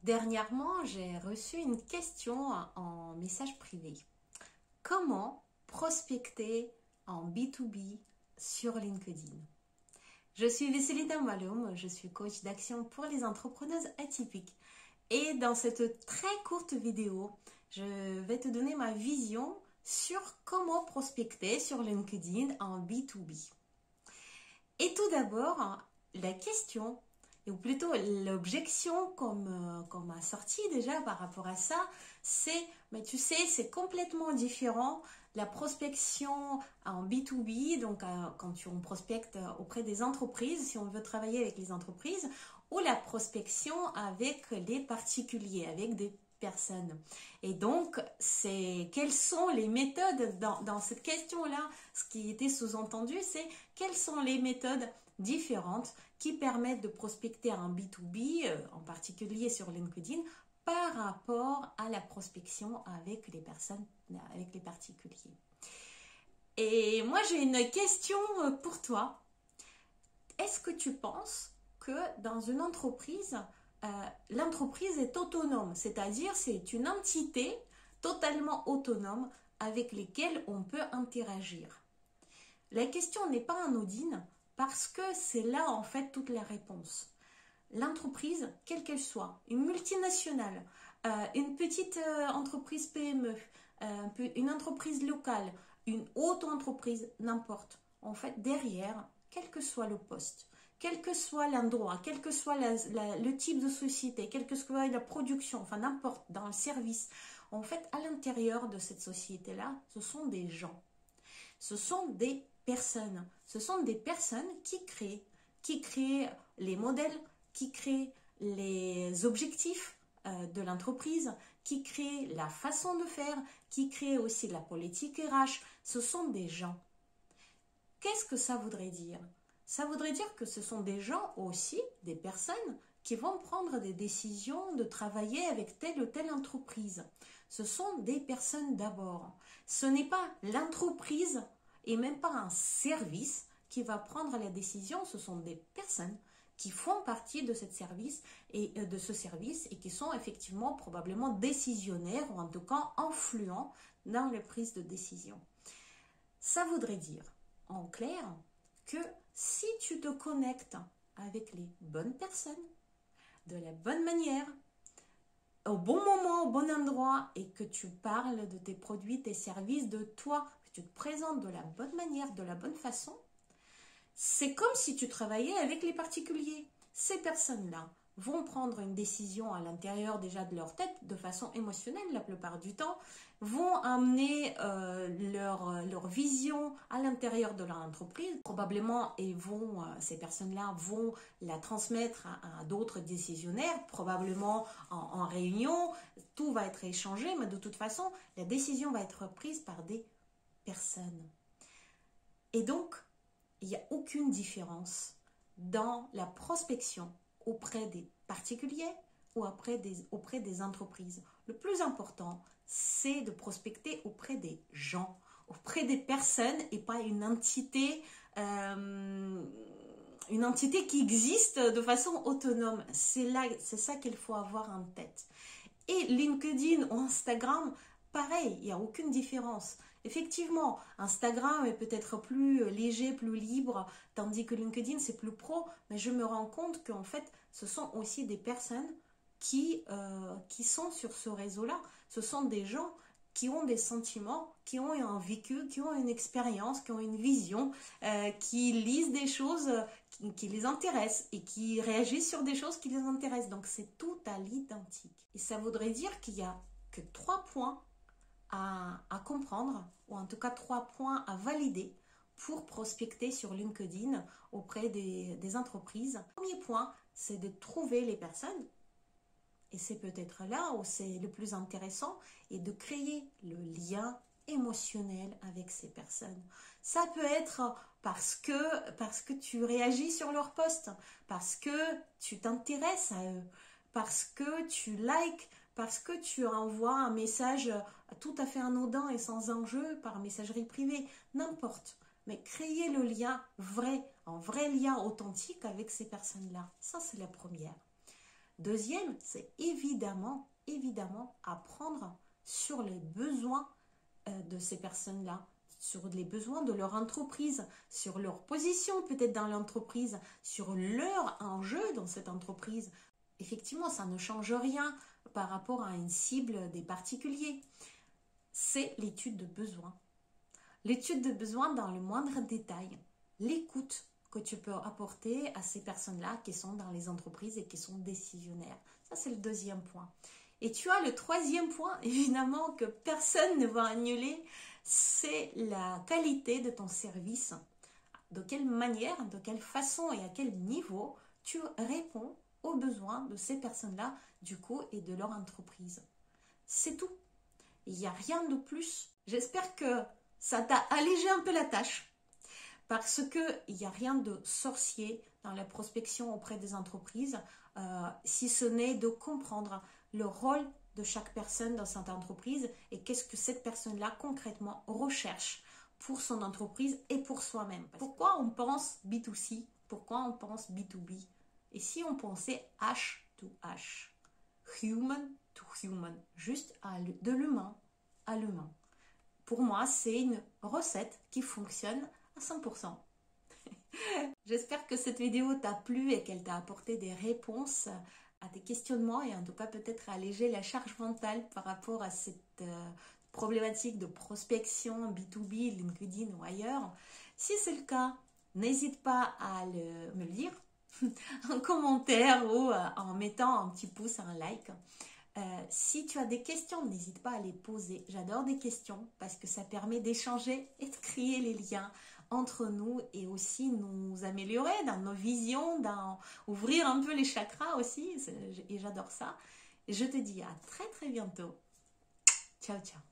Dernièrement, j'ai reçu une question en message privé. Comment prospecter en B2B sur LinkedIn? Je suis Vesselina Maloum, je suis coach d'action pour les entrepreneuses atypiques. Et dans cette très courte vidéo, je vais te donner ma vision sur comment prospecter sur LinkedIn en B2B. Et tout d'abord, la question, ou plutôt l'objection qu'on m'a sortie déjà par rapport à ça, c'est, mais tu sais, c'est complètement différent la prospection en B2B, donc quand on prospecte auprès des entreprises, si on veut travailler avec les entreprises, ou la prospection avec les particuliers, avec des personnes. Et donc, quelles sont les méthodes dans cette question-là? Ce qui était sous-entendu, c'est quelles sont les méthodes différentes qui permettent de prospecter un B2B, en particulier sur LinkedIn, par rapport à la prospection avec les personnes, avec les particuliers. Et moi, j'ai une question pour toi. Est-ce que tu penses que dans une entreprise, l'entreprise est autonome, c'est-à-dire c'est une entité totalement autonome avec lesquelles on peut interagir? La question n'est pas anodine parce que c'est là en fait toute la réponse. L'entreprise, quelle qu'elle soit, une multinationale, une petite entreprise PME, une entreprise locale, une haute entreprise, n'importe. En fait, derrière, quel que soit le poste, quel que soit l'endroit, quel que soit le type de société, quelle que soit la production, enfin n'importe, dans le service, en fait, à l'intérieur de cette société-là, ce sont des gens. Ce sont des personnes. Ce sont des personnes qui créent les modèles, qui créent les objectifs de l'entreprise, qui créent la façon de faire, qui créent aussi la politique RH. Ce sont des gens. Qu'est-ce que ça voudrait dire? Ça voudrait dire que ce sont des gens aussi, des personnes qui vont prendre des décisions de travailler avec telle ou telle entreprise. Ce sont des personnes d'abord. Ce n'est pas l'entreprise et même pas un service qui va prendre la décision, ce sont des personnes qui font partie de ce service et qui sont effectivement probablement décisionnaires ou en tout cas influents dans la prise de décision. Ça voudrait dire, en clair, que si tu te connectes avec les bonnes personnes, de la bonne manière, au bon moment, au bon endroit, et que tu parles de tes produits, tes services, de toi, que tu te présentes de la bonne manière, de la bonne façon, c'est comme si tu travaillais avec les particuliers. Ces personnes-là vont prendre une décision à l'intérieur déjà de leur tête, de façon émotionnelle la plupart du temps, vont amener leur vision à l'intérieur de leur entreprise. Probablement, ces personnes-là vont la transmettre à d'autres décisionnaires, probablement en réunion. Tout va être échangé, mais de toute façon, la décision va être prise par des personnes. Et donc, il n'y a aucune différence dans la prospection auprès des particuliers ou auprès des entreprises. Le plus important, c'est de prospecter auprès des gens, auprès des personnes et pas une entité qui existe de façon autonome. C'est ça qu'il faut avoir en tête. Et LinkedIn ou Instagram, pareil, il n'y a aucune différence. Effectivement, Instagram est peut-être plus léger, plus libre, tandis que LinkedIn, c'est plus pro, mais je me rends compte qu'en fait, ce sont aussi des personnes qui sont sur ce réseau-là. Ce sont des gens qui ont des sentiments, qui ont un vécu, qui ont une expérience, qui ont une vision, qui lisent des choses qui les intéressent et qui réagissent sur des choses qui les intéressent. Donc, c'est tout à l'identique. Et ça voudrait dire qu'il n'y a que 3 points à comprendre, ou en tout cas 3 points à valider pour prospecter sur LinkedIn auprès des entreprises. Le premier point, c'est de trouver les personnes, et c'est peut-être là où c'est le plus intéressant, et de créer le lien émotionnel avec ces personnes. Ça peut être parce que tu réagis sur leur post, parce que tu t'intéresses à eux, parce que tu likes, parce que tu envoies un message tout à fait anodin et sans enjeu par messagerie privée, n'importe. Mais créer le lien vrai, un vrai lien authentique avec ces personnes-là. Ça, c'est la première. Deuxième, c'est évidemment apprendre sur les besoins de ces personnes-là, sur les besoins de leur entreprise, sur leur position peut-être dans l'entreprise, sur leur enjeu dans cette entreprise. Effectivement, ça ne change rien par rapport à une cible des particuliers. C'est l'étude de besoin. L'étude de besoin dans le moindre détail. L'écoute que tu peux apporter à ces personnes-là qui sont dans les entreprises et qui sont décisionnaires. Ça, c'est le deuxième point. Et tu as le troisième point, évidemment, que personne ne va annuler, c'est la qualité de ton service. De quelle manière, de quelle façon et à quel niveau tu réponds aux besoins de ces personnes-là, du coup, et de leur entreprise. C'est tout. Il n'y a rien de plus. J'espère que ça t'a allégé un peu la tâche, parce qu'il n'y a rien de sorcier dans la prospection auprès des entreprises, si ce n'est de comprendre le rôle de chaque personne dans cette entreprise et qu'est-ce que cette personne-là concrètement recherche pour son entreprise et pour soi-même. Pourquoi on pense B2C? Pourquoi on pense B2B? Et si on pensait H to H, human to human, juste de l'humain à l'humain. Pour moi, c'est une recette qui fonctionne à 100%. J'espère que cette vidéo t'a plu et qu'elle t'a apporté des réponses à tes questionnements et en tout cas peut-être alléger la charge mentale par rapport à cette problématique de prospection B2B, LinkedIn ou ailleurs. Si c'est le cas, n'hésite pas à me le dire en commentaire ou en mettant un petit pouce, un like. Si tu as des questions, n'hésite pas à les poser. J'adore des questions parce que ça permet d'échanger et de créer les liens entre nous et aussi nous améliorer dans nos visions, ouvrir un peu les chakras aussi. Et j'adore ça. Et je te dis à très très bientôt. Ciao, ciao.